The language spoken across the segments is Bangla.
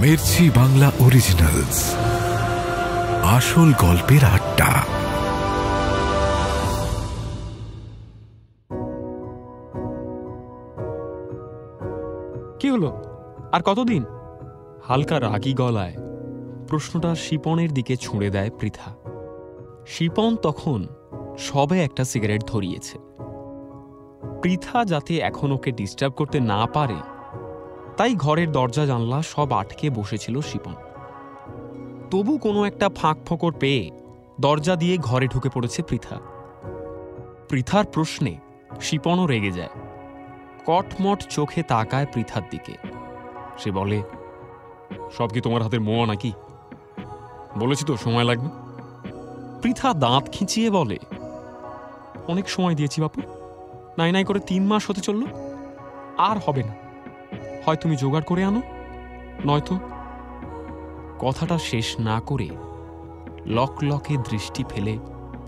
মির্চি বাংলা অরিজিনালস, আসল গল্পের আড্ডা। কি হলো, আর কতদিন? হালকা রাগী গলায় প্রশ্নটা শিপনের দিকে ছুঁড়ে দেয় পৃথা। শিপন তখন সবে একটা সিগারেট ধরিয়েছে। পৃথা যাতে এখন ওকে ডিস্টার্ব করতে না পারে তাই ঘরের দরজা জানলা সব আটকে বসেছিল শিপন। তবু কোনো একটা ফাঁক ফোকর পেয়ে দরজা দিয়ে ঘরে ঢুকে পড়েছে পৃথা। পৃথার প্রশ্নে শিপনও রেগে যায়। কটমট চোখে তাকায় পৃথার দিকে। সে বলে, সব কি তোমার হাতের মোয়া নাকি? বলেছি তো সময় লাগবে। পৃথা দাঁত খিঁচিয়ে বলে, অনেক সময় দিয়েছি বাপু, নাই নাই করে 3 মাস হতে চলল, আর হবে না। হয় তুমি জোগাড় করে আনো, নয়তো। কথাটা শেষ না করে লকলকে দৃষ্টি ফেলে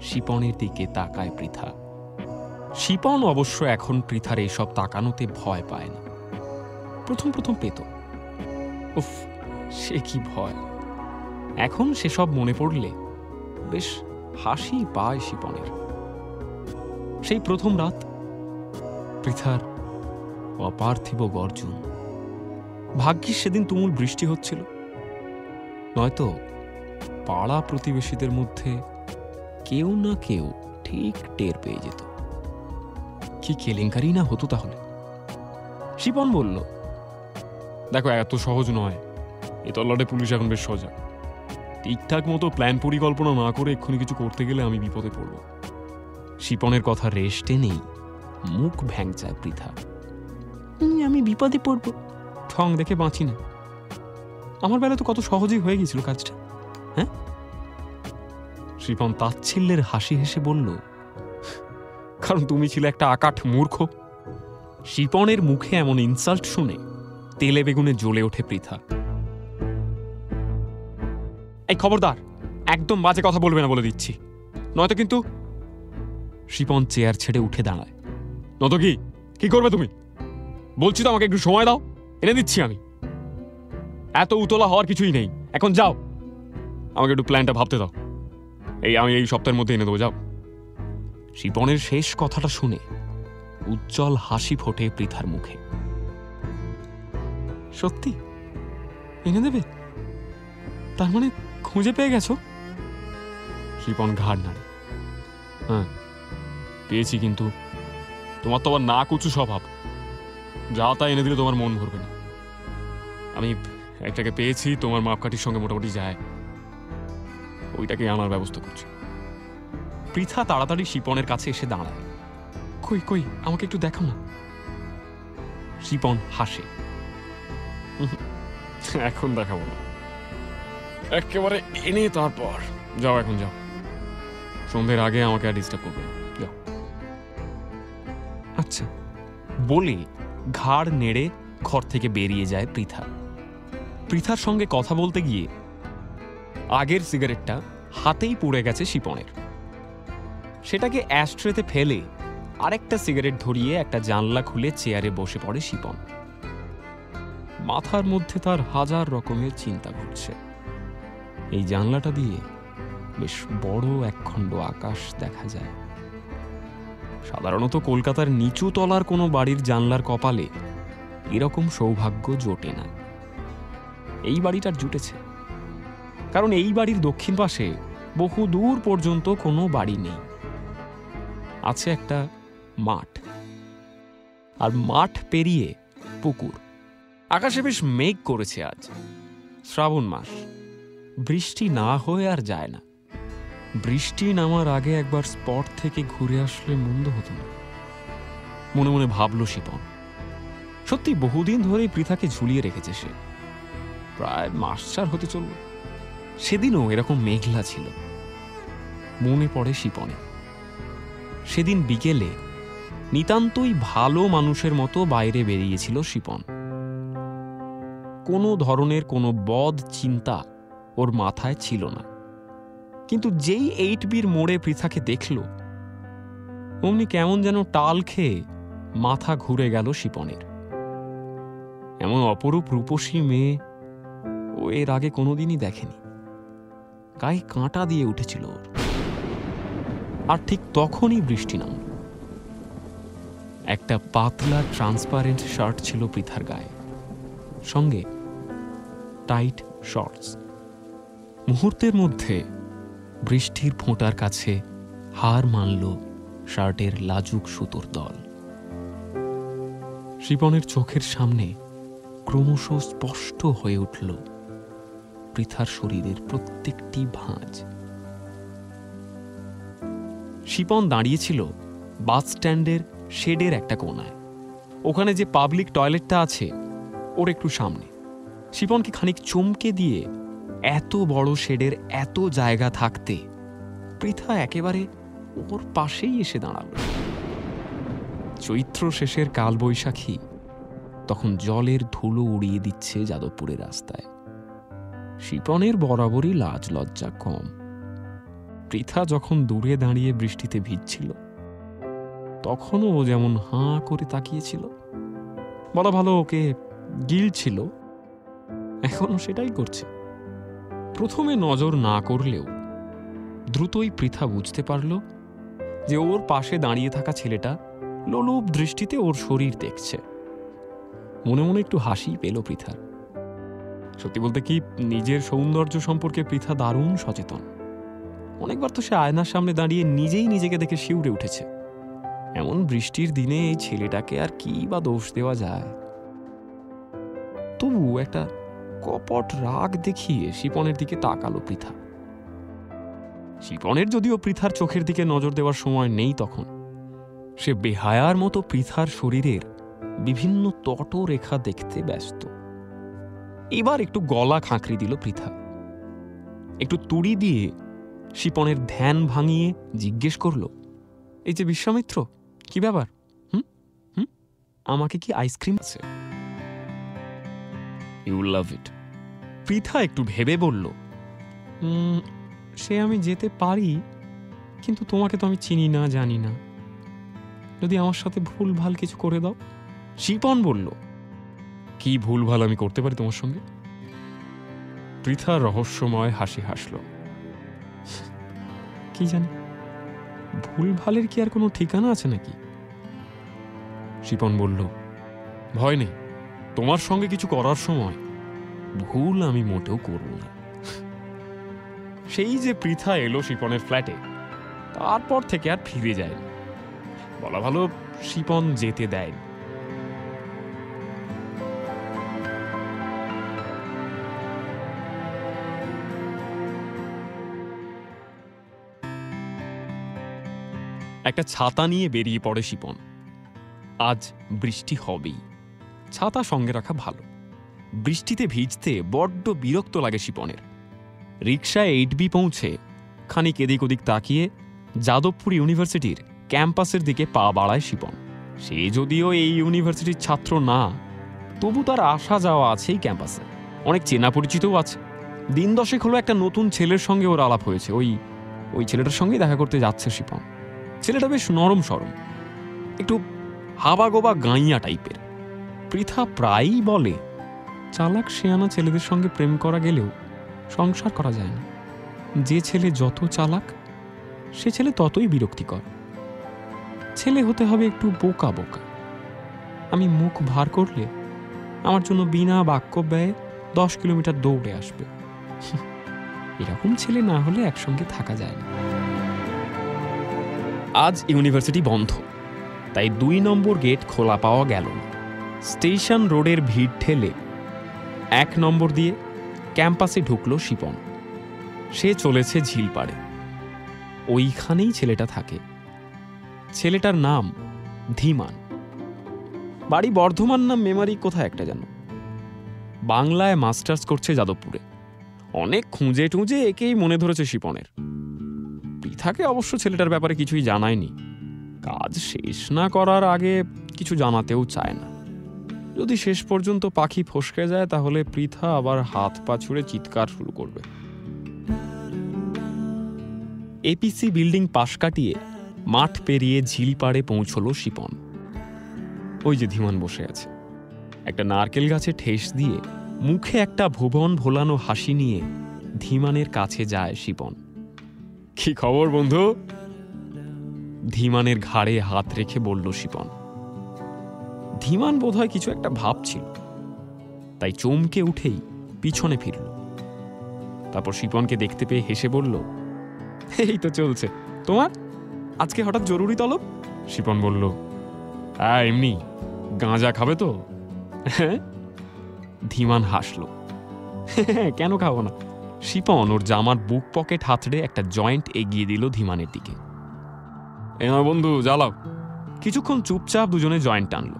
শিপনের দিকে তাকায় পৃথা। শিপন অবশ্য এখন পৃথার এইসব তাকানোতে ভয় পায় না। প্রথম প্রথম পেত, উফ সে কি ভয়। এখন সেসব মনে পড়লে বেশ হাসি পায় শিপনের। সেই প্রথম রাত, পৃথার অপার্থিব গর্জন। ভাগ্যিস সেদিন তুমুল বৃষ্টি হচ্ছিল, নয়তো পাড়া প্রতিবেশীদের মধ্যে কেউ না কেউ ঠিক টের পেয়ে যেত। কি কেলেঙ্কারি না হতো তাহলে। শিপন বলল, দেখো এত সহজ নয়, এ তল্লাটে পুলিশ এখন বেশ সজাগ। ঠিকঠাক মতো প্ল্যান পরিকল্পনা না করে এক্ষুনি কিছু করতে গেলে আমি বিপদে পড়ব। শিপনের কথা রেস্টে নেই, মুখ ভ্যাংচায় পৃথা। আমি বিপদে পড়ব? ঠং দেখে বাঁচি না। আমার বেলা তো কত সহজেই হয়ে গেছিল কাজটা, হ্যাঁ? শিপন তাচ্ছিল্যের হাসি হেসে বলল, কারণ তুমি ছিলে একটা আকাঠ মূর্খ। শিপনের মুখে এমন ইনসাল্ট শুনে তেলে বেগুনে জ্বলে ওঠে পৃথা। এই খবরদার, একদম বাজে কথা বলবে না বলে দিচ্ছি, নয়তো কিন্তু। শিপন চেয়ার ছেড়ে উঠে দাঁড়ায়। নয়তো কি করবে তুমি? বলছি তো আমাকে একটু সময় দাও, এনে দিচ্ছি আমি। এত উতলা হওয়ার কিছুই নেই, এখন যাও, আমাকে একটু প্ল্যানটা ভাবতে দাও। আমি এই সপ্তাহের মধ্যে এনে দেবো, যাও। শিপনের শেষ কথাটা শুনে উজ্জ্বল হাসি ফোটে পৃথার মুখে। সত্যি এনে দেবে? তার মানে খুঁজে পেয়ে গেছো? শিপন ঘাড় নাড়ে। হ্যাঁ পেয়েছি, কিন্তু তোমার তো আবার না কুচু স্বভাব, যা তা এনে দিলে তোমার মন ভরবে না। আমি একটাকে পেয়েছি, তোমার মাপকাঠির সঙ্গে মোটামুটি যায়, ওইটাকে আনার ব্যবস্থা করছি। পৃথা তাড়াতাড়ি শিপনের কাছে এসে দাঁড়ায়। কই কই, আমাকে একটু দেখো না। শিপন হাসে, এখন দেখাবো না, একেবারে এনে তারপর যাও, এখন যাও, সন্ধ্যের আগে আমাকে আর ডিস্টার্ব করবে না, যাও। আচ্ছা বলে ঘাড় নেড়ে ঘর থেকে বেরিয়ে যায় পৃথা। পৃথার সঙ্গে কথা বলতে গিয়ে আগের সিগারেটটা হাতেই পুড়ে গেছে শিপনের। সেটাকে অ্যাশট্রেতে ফেলে আরেকটা সিগারেট ধরিয়ে একটা জানলা খুলে চেয়ারে বসে পড়ে শিপন। মাথার মধ্যে তার হাজার রকমের চিন্তা ঘুরছে। এই জানলাটা দিয়ে বেশ বড় একখণ্ড আকাশ দেখা যায়। সাধারণত কলকাতার নিচু তলার কোনো বাড়ির জানলার কপালে এরকম সৌভাগ্য জোটে না। এই বাড়িটার জুটেছে, কারণ এই বাড়ির দক্ষিণ পাশে বহু দূর পর্যন্ত কোনো বাড়ি নেই। আছে একটা মাঠ, আর মাঠ পেরিয়ে পুকুর। আকাশে বেশ মেঘ করেছে আজ, শ্রাবণ মাস। বৃষ্টি না হয়ে আর যায় না। বৃষ্টি নামার আগে একবার স্পট থেকে ঘুরে আসলে মন্দ হতো না, মনে মনে ভাবল শিপন। সত্যি বহুদিন ধরেই পৃথাকে ঝুলিয়ে রেখেছে সে, প্রায় মাস 4 হতে চলল। সেদিনও এরকম মেঘলা ছিল। মনে পড়ে শিপনে। সেদিন বিকেলে নিতান্তই ভালো মানুষের মতো বাইরে বেরিয়েছিল শিপন। কোনো ধরনের কোনো বদ চিন্তা ওর মাথায় ছিল না। কিন্তু যেই 8B'র মোড়ে পৃথাকে দেখল, অমনি কেমন যেন টাল খেয়ে মাথা ঘুরে গেল শিপনের। এমন অপরূপ রূপসী মেয়ে ও এর আগে কোনোদিনই দেখেনি। গায়ে কাঁটা দিয়ে উঠেছিল ওর। আর ঠিক তখনই বৃষ্টি নামল। একটা পাতলা ট্রান্সপারেন্ট শার্ট ছিল পৃথার গায়ে, সঙ্গে টাইট শর্টস। মুহূর্তের মধ্যে বৃষ্টির ফোঁটার কাছে হার মানল শার্টের লাজুক সুতোর দল। শিপনের চোখের সামনে ক্রমশ স্পষ্ট হয়ে উঠল পৃথার শরীরের প্রত্যেকটি ভাঁজ। শিপন দাঁড়িয়েছিল বাস স্ট্যান্ডের শেডের একটা কোণায়। ওখানে যে পাবলিক টয়লেটটা আছে ওর একটু সামনে। শিপনকে খানিক চমকে দিয়ে এত বড় শেডের এত জায়গা থাকতে পৃথা একেবারে ওর পাশেই এসে দাঁড়াল। চৈত্র শেষের কালবৈশাখী তখন জলের ধুলো উড়িয়ে দিচ্ছে যাদবপুরের রাস্তায়। শিপনের বরাবরই লাজ লজ্জা কম। পৃথা যখন দূরে দাঁড়িয়ে বৃষ্টিতে ভিজছিল তখনও ও যেমন হাঁ করে তাকিয়েছিল, বলা ভালো ওকে গিলছিল, এখনো সেটাই করছে। প্রথমে নজর না করলেও দ্রুতই পৃথা বুঝতে পারল যে ওর পাশে দাঁড়িয়ে থাকা ছেলেটা লোলুপ দৃষ্টিতে ওর শরীর দেখছে। মনে মনে একটু হাসি পেল পৃথার। সত্যি বলতে কি, নিজের সৌন্দর্য সম্পর্কে পৃথা দারুণ সচেতন। অনেকবার তো সে আয়নার সামনে দাঁড়িয়ে নিজেই নিজেকে দেখে শিউরে উঠেছে। এমন বৃষ্টির দিনে এই ছেলেটাকে আর কি বা দোষ দেওয়া যায়। তবু একটা কপট রাগ দেখিয়ে শিপনের দিকে তাকালো পৃথা। শিপনের যদিও পৃথার চোখের দিকে নজর দেওয়ার সময় নেই তখন। সে বেহায়ার মতো পৃথার শরীরের বিভিন্ন তটরেখা দেখতে ব্যস্ত। এবার একটু গলা খাঁকরি দিল পৃথা। একটু তুড়ি দিয়ে শিপনের ধ্যান ভাঙিয়ে জিজ্ঞেস করল, এই যে বিশ্বামিত্র, কি ব্যাপার? আমাকে কি আইসক্রিম আছে? ইউ লাভ ইট। পৃথা একটু ভেবে বলল, সে আমি যেতে পারি, কিন্তু তোমাকে তো আমি চিনি না, জানি না। যদি আমার সাথে ভুল ভাল কিছু করে দাও। শিপন বলল, কি ভুল ভাল আমি করতে পারি তোমার সঙ্গে? পৃথা রহস্যময় হাসি হাসল। কি জানি, ভুল ভালের কি আর কোনো ঠিকানা আছে নাকি? শিপন বলল, ভয় নেই, তোমার সঙ্গে কিছু করার সময় ভুল আমি মোটেও করব না। সেই যে পৃথা এলো শিপনের ফ্ল্যাটে, তারপর থেকে আর ফিরে যায়। বলা ভালো শিপন যেতে দেয়। একটা ছাতা নিয়ে বেরিয়ে পড়ে শিপন। আজ বৃষ্টি হবেই, ছাতা সঙ্গে রাখা ভালো। বৃষ্টিতে ভিজতে বড্ড বিরক্ত লাগে শিপনের। রিকশায় 8B পৌঁছে খানিক এদিক ওদিক তাকিয়ে যাদবপুর ইউনিভার্সিটির ক্যাম্পাসের দিকে পা বাড়ায় শিপন। সে যদিও এই ইউনিভার্সিটির ছাত্র না, তবু তার আসা যাওয়া আছেই ক্যাম্পাসে। অনেক চেনা পরিচিতও আছে। দিন দশেক হলো একটা নতুন ছেলের সঙ্গে ওর আলাপ হয়েছে। ওই ছেলেটার সঙ্গেই দেখা করতে যাচ্ছে শিপন। ছেলেটা বেশ নরম সরম, একটু হাবাগোবা গাইয়া টাইপের। পৃথা প্রায়ই বলে, চালাক শেয়ানা ছেলেদের সঙ্গে প্রেম করা গেলেও সংসার করা যায় না। যে ছেলে যত চালাক, সে ছেলে ততই বিরক্তিকর। ছেলে হতে হবে একটু বোকা বোকা। আমি মুখ ভার করলে আমার জন্য বিনা বাক্য ব্যয়ে 10 কিলোমিটার দৌড়ে আসবে। এরকম ছেলে না হলে একসঙ্গে থাকা যায় না। আজ ইউনিভার্সিটি বন্ধ, তাই 2 নম্বর গেট খোলা পাওয়া গেল না। স্টেশন রোডের ভিড় ঠেলে 1 নম্বর দিয়ে ক্যাম্পাসে ঢুকল শিপন। সে চলেছে ঝিলপাড়ে। ওইখানেই ছেলেটা থাকে। ছেলেটার নাম ধীমান। বাড়ি বর্ধমান না মেমারি কোথায় একটা যেন। বাংলায় মাস্টার্স করছে যাদবপুরে। অনেক খুঁজে টুঁজে একেই মনে ধরেছে শিপনের। পৃথাকে অবশ্য ছেলেটার ব্যাপারে কিছুই জানায়নি। কাজ শেষ না করার আগে কিছু জানাতেও চায় না। যদি শেষ পর্যন্ত পাখি ফসকে যায় তাহলে পৃথা আবার হাত পা ছুড়ে চিৎকার শুরু করবে। এপিসি বিল্ডিং পাশ কাটিয়ে মাঠ পেরিয়ে ঝিলপাড়ে পৌঁছল শিপন। ওই যে ধীমান বসে আছে। একটা নারকেল গাছে ঠেস দিয়ে মুখে একটা ভুবন ভোলানো হাসি নিয়ে ধীমানের কাছে যায় শিপন। কি খবর বন্ধু? ধীমানের ঘাড়ে হাত রেখে বলল শিপন। ধীমান বোধহয় কিছু একটা ভাবছিল, তাই চমকে উঠেই পিছনে ফিরল। তারপর শিপনকে দেখতে পেয়ে হেসে বলল, এই তো চলছে। তোমার আজকে হঠাৎ জরুরি তলব? শিপন বলল, এমনি। গাঁজা খাবে তো? হ্যাঁ। ধীমান হাসল। কেন খাবো না? শিপন ওর জামার বুক পকেট হাতড়ে একটা জয়েন্ট এগিয়ে দিল ধীমানের দিকে। বন্ধু জ্বালাও। কিছুক্ষণ চুপচাপ দুজনে জয়েন্ট টানল।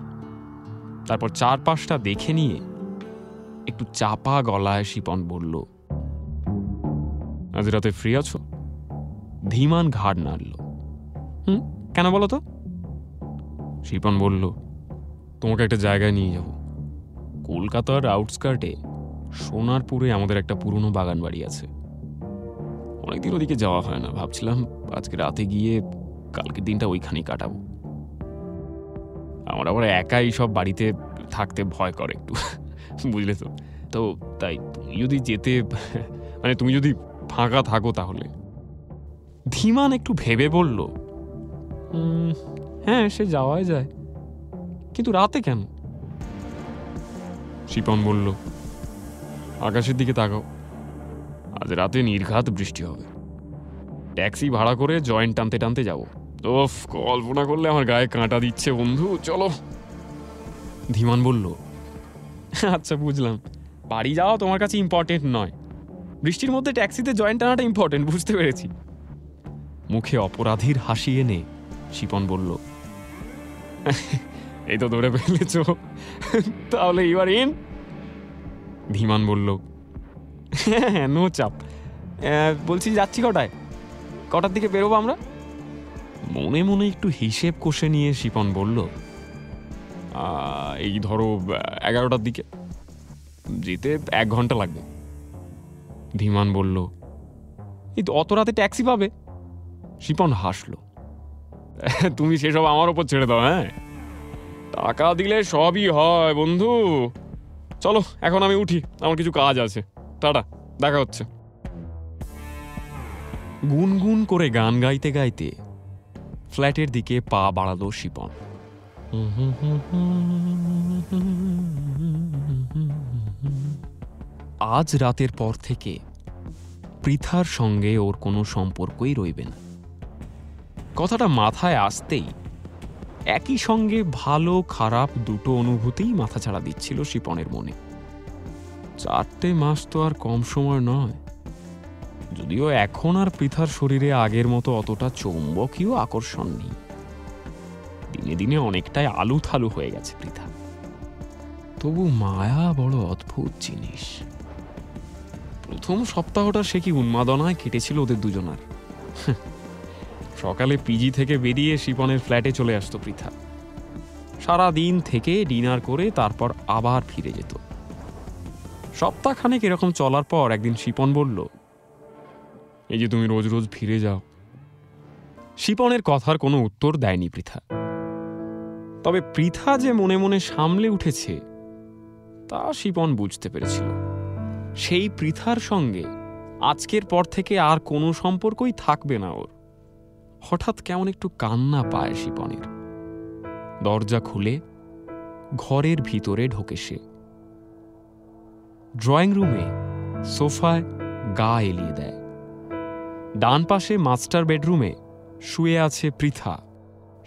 তারপর চারপাশটা দেখে নিয়ে একটু চাপা গলায় শিপন বলল, আজ রাতে ফ্রি আছো? ধীমান ঘাড় নাড়ল। কেন বলো তো? শিপন বলল, তোমাকে একটা জায়গায় নিয়ে যাব। কলকাতার আউটস্কার্টে সোনারপুরে আমাদের একটা পুরনো বাগান বাড়ি আছে। অনেকদিন ওদিকে যাওয়া হয় না, ভাবছিলাম আজকে রাতে গিয়ে কালকের দিনটা ওইখানেই কাটাবো। আমার আবার একাই সব বাড়িতে থাকতে ভয় করে একটু, বুঝলে তো। তো তাই তুমি যদি যেতে, মানে তুমি যদি ফাঁকা থাকো তাহলে। ধীমান একটু ভেবে বলল, হ্যাঁ সে যাওয়াই যায়, কিন্তু রাতে কেন? শিপন বলল, আকাশের দিকে তাকাও, আজ রাতে নির্ঘাত বৃষ্টি হবে। ট্যাক্সি ভাড়া করে জয়েন্ট টানতে টানতে যাবো। ওফ, কল্পনা করলে আমার গায়ে কাঁটা দিচ্ছে বন্ধু, চলো। ধীমান বলল, আচ্ছা বুঝলাম, বাড়ি যাওয়া তোমার কাছে ইম্পর্টেন্ট নয়, বৃষ্টির মধ্যে ট্যাক্সিতে জয়েন্ট টানাটা ইম্পর্টেন্ট, বুঝতে পেরেছি। মুখে অপরাধীর হাসি এনে শিপন বলল, এই তো ধরে ফেলেছ, তাহলে ইউর ইন। ধীমান বলল, হ্যাঁ নো চাপ। বলছি যাচ্ছি কটার দিকে বেরোবো আমরা? মনে মনে একটু হিসেব কষে নিয়ে শিপন বলল, এই ধরো 11টার দিকে। যেতে 1 ঘন্টা লাগবে। ধীমান বলল, এই তো অত রাতে ট্যাক্সি পাবে? শিপন হাসল, তুমি সেসব আমার ওপর ছেড়ে দাও। হ্যাঁ, টাকা দিলে সবই হয় বন্ধু। চলো এখন আমি উঠি, আমার কিছু কাজ আছে। টাটা, দেখা হচ্ছে। গুনগুন করে গান গাইতে গাইতে ফ্ল্যাটের দিকে পা বাড়ালো শিপন। আজ রাতের পর থেকে পৃথার সঙ্গে ওর কোনো সম্পর্কই রইবে না। কথাটা মাথায় আসতেই একই সঙ্গে ভালো খারাপ দুটো অনুভূতিই মাথাছাড়া দিচ্ছিল শিপনের মনে। 4টে মাস তো আর কম সময় নয়, যদিও এখন আর পৃথার শরীরে আগের মতো অতটা চৌম্বকীয় আকর্ষণ নেই। দিনে দিনে অনেকটাই আলুথালু হয়ে গেছে পৃথা। তবু মায়া বড় অদ্ভুত জিনিস। প্রথম সপ্তাহটা সে কি উন্মাদনায় কেটেছিল ওদের দুজনার। সকালে পিজি থেকে বেরিয়ে শিপনের ফ্ল্যাটে চলে আসতো পৃথা। সারা দিন থেকে ডিনার করে তারপর আবার ফিরে যেত। সপ্তাহখানেক এরকম চলার পর একদিন শিপন বলল, এই যে তুমি রোজ রোজ ফিরে যাও। শিপনের কথার কোনো উত্তর দেয়নি পৃথা। তবে পৃথা যে মনে মনে সামলে উঠেছে তা শিপন বুঝতে পেরেছিল। সেই পৃথার সঙ্গে আজকের পর থেকে আর কোনো সম্পর্কই থাকবে না ওর। হঠাৎ কেমন একটু কান্না পায় শিপনের। দরজা খুলে ঘরের ভিতরে ঢোকে সে। ড্রয়িং রুমে সোফায় গা এলিয়ে দেয়। ডান পাশে মাস্টার বেডরুমে শুয়ে আছে পৃথা।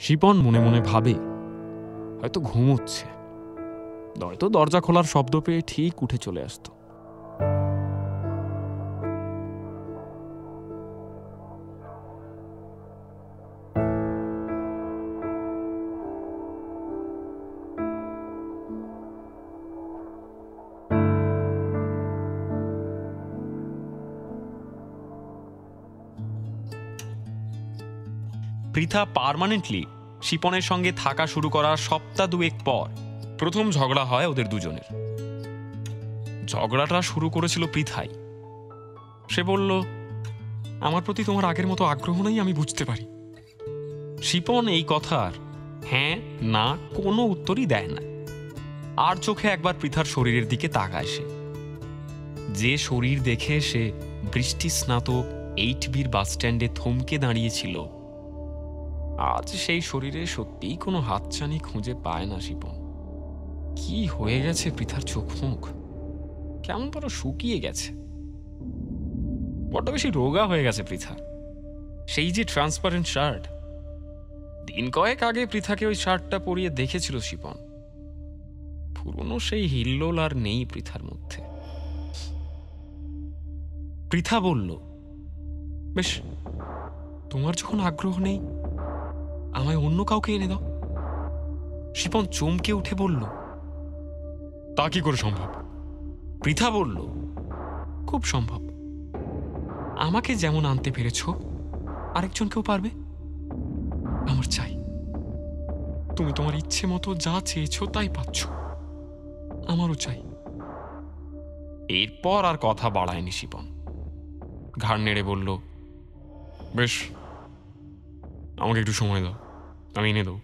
শিপন মনে মনে ভাবে, হয়তো ঘুমোচ্ছে, নয়তো দরজা খোলার শব্দ পেয়ে ঠিক উঠে চলে আসতো। পৃথা পার্মানেন্টলি শিপনের সঙ্গে থাকা শুরু করার সপ্তাহ 2 পর প্রথম ঝগড়া হয় ওদের দুজনের। ঝগড়াটা শুরু করেছিল পৃথাই। সে বলল, আমার প্রতি তোমার আগের মতো আগ্রহ নেই, আমি বুঝতে পারি। শিপন এই কথার হ্যাঁ না কোনো উত্তরই দেয় না। আর চোখে একবার পৃথার শরীরের দিকে তাকায় সে। যে শরীর দেখে সে বৃষ্টি স্নাত 8বির বাসস্ট্যান্ডে থমকে দাঁড়িয়েছিল, আজ সেই শরীরে সত্যিই কোনো হাতছানি খুঁজে পায় না শিপন। কি হয়ে গেছে পৃথার চোখ মুখ? কেমন বড় শুকিয়ে গেছে, বড্ড বেশি রোগা হয়ে গেছে পৃথা। সেই যে ট্রান্সপারেন্ট শার্ট, দিন কয়েক আগে পৃথাকে ওই শার্টটা পরিয়ে দেখেছিল শিপন। পুরনো সেই হিল্লোল আর নেই পৃথার মধ্যে। পৃথা বলল, বেশ, তোমার যখন আগ্রহ নেই, আমায় অন্য কাউকে এনে দাও। শিপন চমকে উঠে বলল, তা কি করে সম্ভব? পৃথা বলল, খুব সম্ভব। আমাকে যেমন আনতে পেরেছ, আরেকজনকেও পারবে। আমার চাই, তুমি তোমার ইচ্ছে মতো যা চেয়েছ তাই পাচ্ছ। আমারও চাই। এরপর আর কথা বাড়ায়নি শিপন। ঘাড় নেড়ে বলল, বেশ, আমাকে একটু সময় দাও, আমি এনে দেব।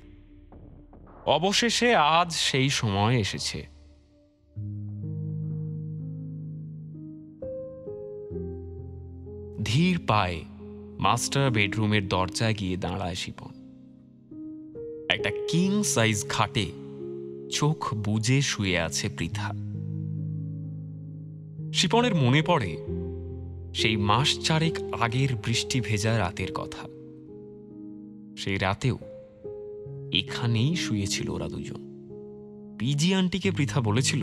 অবশেষে আজ সেই সময় এসেছে। ধীর পায়ে মাস্টার বেডরুমের দরজায় গিয়ে দাঁড়ায় শিপন। একটা কিং সাইজ খাটে চোখ বুজে শুয়ে আছে পৃথা। শিপনের মনে পড়ে সেই মাস চারেক আগের বৃষ্টি ভেজা রাতের কথা। সেই রাতেও এখানেই শুয়েছিল ওরা দুজন। পিজি আন্টিকে পৃথা বলেছিল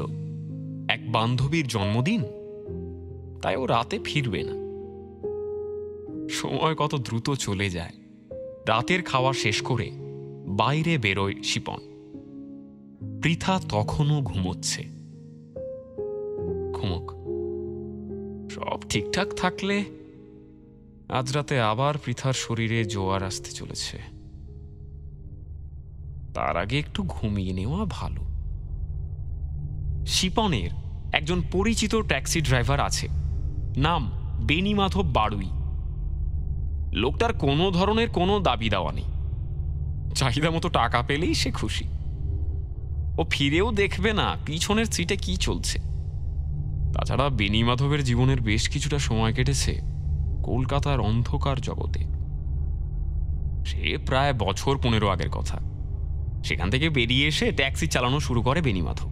এক বান্ধবীর জন্মদিন, তাই ও রাতে ফিরবে না। সময় কত দ্রুত চলে যায়। রাতের খাওয়া শেষ করে বাইরে বেরোয় শিপন। পৃথা তখনও ঘুমোচ্ছে। ঘুমোক, সব ঠিকঠাক থাকলে আজ রাতে আবার পৃথার শরীরে জোয়ার আসতে চলেছে। তার আগে একটু ঘুমিয়ে নেওয়া ভালো। শিপনের একজন পরিচিত ট্যাক্সি ড্রাইভার আছে, নাম বেণীমাধব বাড়ুই। লোকটার কোনো ধরনের কোনো দাবি দেওয়া নেই। চাহিদা মতো টাকা পেলেই সে খুশি। ও ফিরেও দেখবে না পিছনের সিটে কি চলছে। তাছাড়া বেণীমাধবের জীবনের বেশ কিছুটা সময় কেটেছে কলকাতার অন্ধকার জগতে। সে প্রায় বছর 15 আগের কথা। সেখান থেকে বেরিয়ে এসে ট্যাক্সি চালানো শুরু করে বেণীমাধব।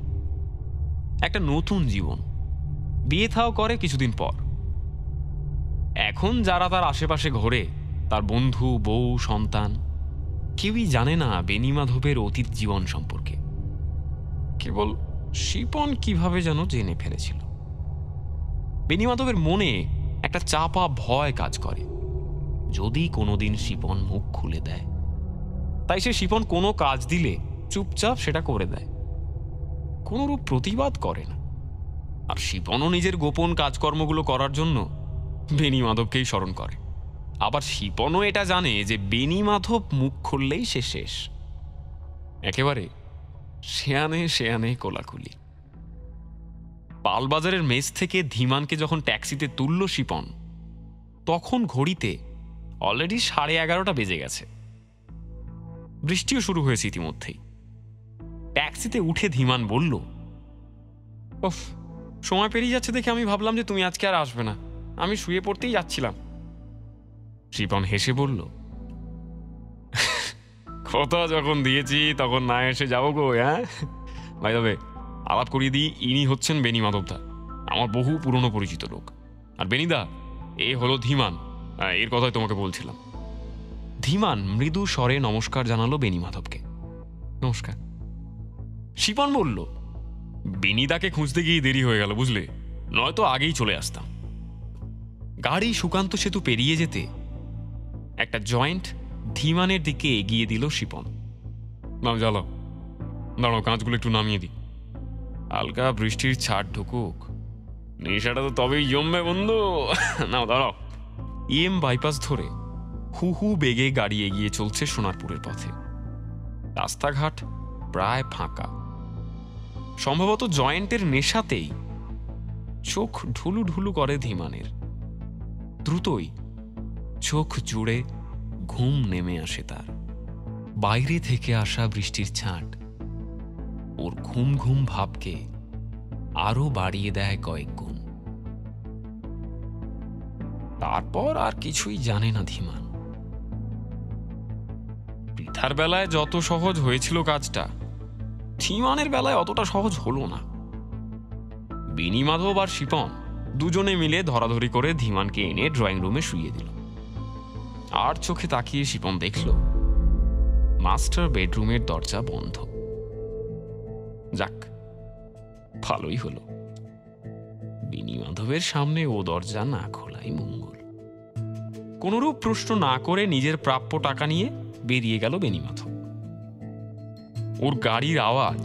একটা নতুন জীবন। বিয়ে থাও করে কিছুদিন পর। এখন যারা তার আশেপাশে ঘোরে, তার বন্ধু, বউ, সন্তান, কেউই জানে না বেণীমাধবের অতীত জীবন সম্পর্কে। কেবল শিপন কিভাবে যেন জেনে ফেলেছিল। বেণীমাধবের মনে একটা চাপা ভয় কাজ করে, যদি কোনোদিন শিপন মুখ খুলে দেয়। তাই সে শিপন কোনো কাজ দিলে চুপচাপ সেটা করে দেয়, কোনোরূপ প্রতিবাদ করে না। আর শিপনও নিজের গোপন কাজকর্মগুলো করার জন্য বেণীমাধবকেই স্মরণ করে। আবার শিপনও এটা জানে যে বেণীমাধব মুখ খুললেই সে শেষ। একেবারে শেয়ানে শেয়ানে কোলাকুলি। পালবাজারের মেস থেকে ধীমানকে যখন ট্যাক্সিতে তুলল শিপন, তখন ঘড়িতে অলরেডি 11:30 বেজে গেছে। বৃষ্টিও শুরু হয়েছে ইতিমধ্যেই। ট্যাক্সিতে উঠে ধীমান বলল, ওফ, সময় পেরিয়ে যাচ্ছে দেখে আমি ভাবলাম যে তুমি আজকে আর আসবে না। আমি শুয়ে পড়তেই যাচ্ছিলাম। শিপন হেসে বলল, কথা যখন দিয়েছি তখন না এসে যাবো গো। হ্যাঁ, ভাই, তবে আলাপ করিয়ে দিই, ইনি হচ্ছেন বেণীমাধবদা, আমার বহু পুরনো পরিচিত লোক। আর বেণীদা, এ হলো ধীমান, এর কথাই তোমাকে বলছিলাম। ধীমান মৃদু স্বরে নমস্কার জানালো বেণীমাধবকে। নমস্কার। শিপন বলল, বেণীদাকে খুঁজতে গিয়ে দেরি হয়ে গেল বুঝলে, নয়তো আগেই চলে আসতাম। গাড়ি সুকান্ত সেতু পেরিয়ে যেতে একটা জয়েন্ট ধীমানের দিকে এগিয়ে দিল শিপন। নাম জ্বালাও, দাঁড়াও, কাঁচগুলো একটু নামিয়ে দিই। হালকা বৃষ্টির ছাড় ঢুকুক, নেশাটা তো তবেই জমবে বন্ধু। নাও, দাঁড়াও। ইএম বাইপাস ধরে হু হু বেগে গাড়ি এগিয়ে চলছে সোনারপুরের পথে। রাস্তাঘাট প্রায় ফাঁকা। সম্ভবত জয়েন্টের নেশাতেই চোখ ঢুলু ঢুলু করে ধীমানের। দ্রুতই চোখ জুড়ে ঘুম নেমে আসে তার। বাইরে থেকে আসা বৃষ্টির ছাঁট ওর ঘুম ঘুম ভাবকে আরো বাড়িয়ে দেয় কয়েক গুণ। তারপর আর কিছুই জানে না ধীমান। পৃথার বেলায় যত সহজ হয়েছিল কাজটা, ধীমানের বেলায় অতটা সহজ হলো না। বেণীমাধব আর শিপন দুজনে মিলে ধরাধরি করে ধীমানকে এনে ড্রয়িং রুমে শুইয়ে দিল। আর চোখে তাকিয়ে শিপন দেখল মাস্টার বেডরুমের দরজা বন্ধ। যাক, ভালোই হলো। বেণীমাধবের সামনে ও দরজা না খোলাই মঙ্গল। কোনরূপ প্রশ্ন না করে নিজের প্রাপ্য টাকা নিয়ে বেরিয়ে গেল বেণীমাধব। ওর গাড়ির আওয়াজ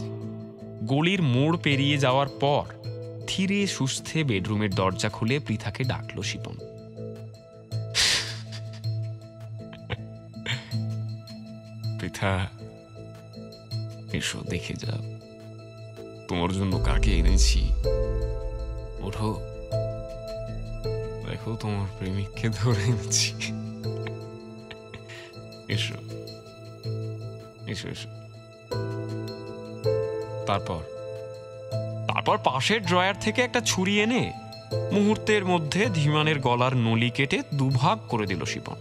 গলির মোড় পেরিয়ে যাওয়ার পর ধীরে সুস্থে বেডরুমের দরজা খুলে পৃথাকে ডাকল শিপন। পৃথা, এসো দেখে যাও তোমার জন্য কাকে এনেছি। ওঠো, দেখো তোমার প্রেমিককে ধরে এনেছি। এসো এসো এসো। তারপর পাশের ড্রয়ার থেকে একটা ছুরি এনে মুহূর্তের মধ্যে ধীমানের গলার নলি কেটে দুভাগ করে দিল শিপন।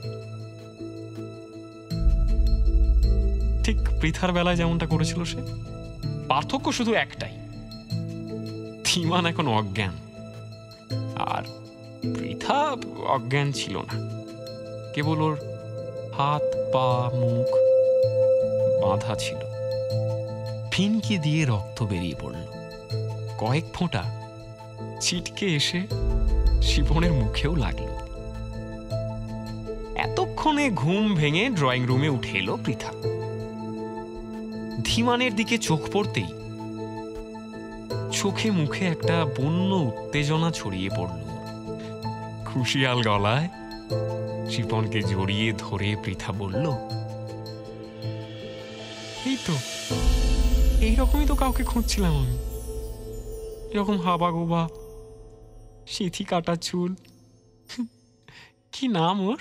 ঠিক পৃথার বেলায় যেমনটা করেছিল সে। পার্থক্য শুধু একটাই, ধীমান এখন অজ্ঞান, আর পৃথা অজ্ঞান ছিল না। কেবল ওর হাত পা মুখ বাঁধা ছিল। ফিনকি দিয়ে রক্ত বেরিয়ে পড়ল। কয়েক ফোঁটা ছিটকে এসে শিপনের মুখেও লাগল। এতক্ষণে ঘুম ভেঙে ড্রয়িং রুমে উঠে এলো পৃথা। ধীমানের দিকে চোখ পড়তেই চোখে মুখে একটা বন্য উত্তেজনা ছড়িয়ে পড়ল। খুশিয়াল গলায় শিপনকে জড়িয়ে ধরে পৃথা বলল, এই তো এইরকমই তো কাউকে খুঁজছিলাম আমি। এরকম হাবা গোবা, সিথি কাটা চুল, কি নাম ওর?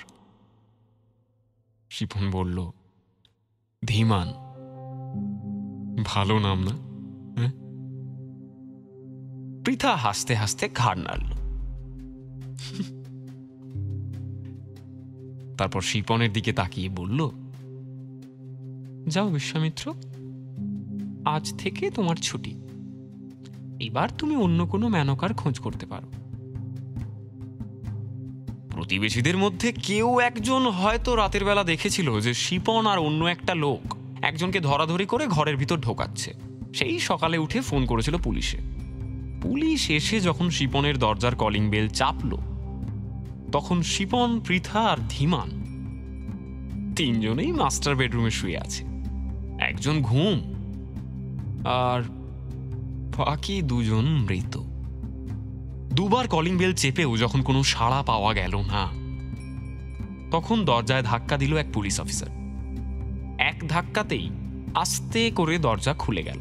শিপন বলল, ধীমান। ভালো নাম না? পৃথা হাসতে হাসতে ঘাড় নাড়ল। তারপর শিপনের দিকে তাকিয়ে বলল, যাও বিশ্বামিত্র, আজ থেকে তোমার ছুটি। এবার তুমি অন্য কোনো মেনকার খোঁজ করতে পারো। প্রতিবেশীদের মধ্যে কেউ একজন হয়তো রাতের বেলা দেখেছিল যে শিপন আর অন্য একটা লোক একজনকে ধরাধরি করে ঘরের ভিতর ঢোকাচ্ছে। সেই সকালে উঠে ফোন করেছিল পুলিশে। পুলিশ এসে যখন শিপনের দরজার কলিং বেল চাপল, তখন শিপন, পৃথা আর ধীমান তিনজনেই মাস্টার বেডরুমে শুয়ে আছে। একজন ঘুম, আর বাকি দুজন মৃত। দুবার কলিং বেল চেপেও যখন কোনো সাড়া পাওয়া গেল না, তখন দরজায় ধাক্কা দিল এক পুলিশ অফিসার। এক ধাক্কাতেই আস্তে করে দরজা খুলে গেল।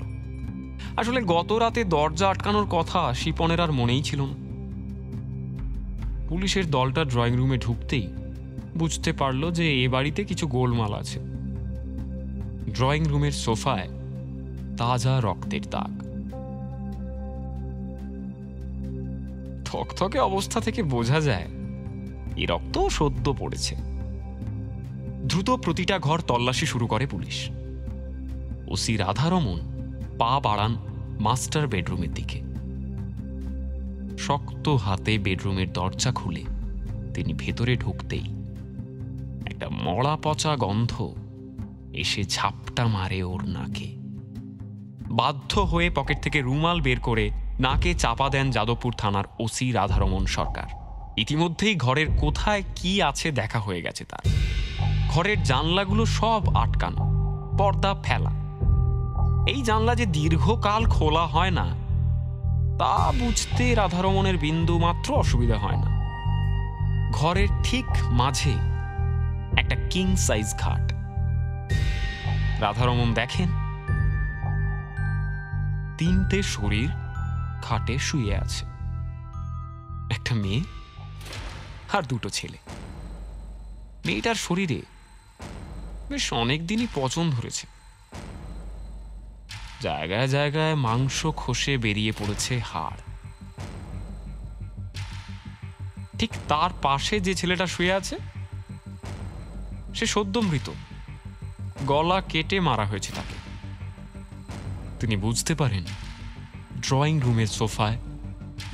আসলে গত রাতে দরজা আটকানোর কথা শিপনের আর মনেই ছিল না। পুলিশের দলটা ড্রয়িং রুমে ঢুকতেই বুঝতে পারল যে এ বাড়িতে কিছু গোলমাল আছে। ড্রয়িং রুমের সোফায় তাজা রক্তের দাগ। থকথকে অবস্থা থেকে বোঝা যায় এই রক্ত সদ্য পড়েছে। দ্রুত প্রতিটা ঘর তল্লাশি শুরু করে পুলিশ। ওসি রাধারমন পা বাড়ান মাস্টার বেডরুমের দিকে। শক্ত হাতে বেডরুমের দরজা খুলে তিনি ভেতরে ঢুকতেই একটা মরা পচা গন্ধ এসে ঝাপটা মারে ওর নাকে। বাধ্য হয়ে পকেট থেকে রুমাল বের করে নাকে চাপা দেন যাদবপুর থানার ওসি রাধারমন সরকার। ইতিমধ্যেই ঘরের কোথায় কি আছে দেখা হয়ে গেছে তার। ঘরের জানলাগুলো সব আটকানো, পর্দা ফেলা। এই জানলা যে দীর্ঘকাল খোলা হয় না তা বুঝতে রাধারমনের বিন্দু মাত্র অসুবিধা হয় না। ঘরের ঠিক মাঝে একটা কিং সাইজ খাট। রাধারমন দেখেন তিনটে শরীর খাটে শুয়ে আছে, একটা মেয়ে আর দুটো ছেলে। মেয়েটার শরীরে বেশ অনেকদিনই পচন ধরেছে। জায়গায় জায়গায় মাংস খসে বেরিয়ে পড়েছে হাড়। ঠিক তার পাশে যে ছেলেটা শুয়ে আছে সে সদ্য মৃত, গলা কেটে মারা হয়েছে তাকে। তিনি বুঝতে পারেন ড্রয়িং রুমের সোফায়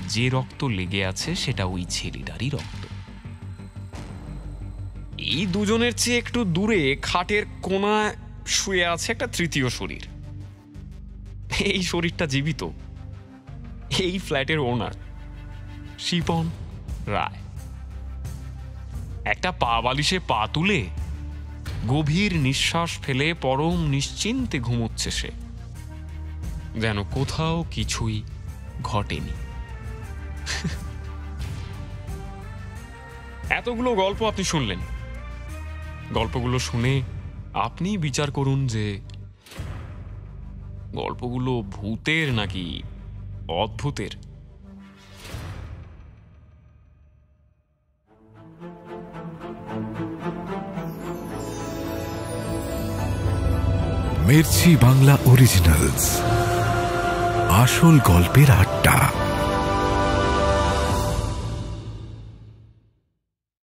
যে রক্ত লেগে আছে সেটা ওই ছেলেটারই রক্ত। এই দুজনের চেয়ে একটু দূরে খাটের কোণায় শুয়ে আছে একটা তৃতীয় শরীর। এই শরীরটা জীবিত, এই ফ্ল্যাটের ওনার শিপন রায়। একটা পা বালিশে পা তুলে গভীর নিঃশ্বাস ফেলে পরম নিশ্চিন্তে ঘুমোচ্ছে সে, যেন কোথাও কিছুই ঘটেনি। এতগুলো গল্প আপনি শুনলেন। গল্পগুলো শুনে আপনি বিচার করুন যে গল্পগুলো ভূতের নাকি অদ্ভুতের। মির্চি বাংলা অরিজিনালস, আসল গল্পের আড্ডা।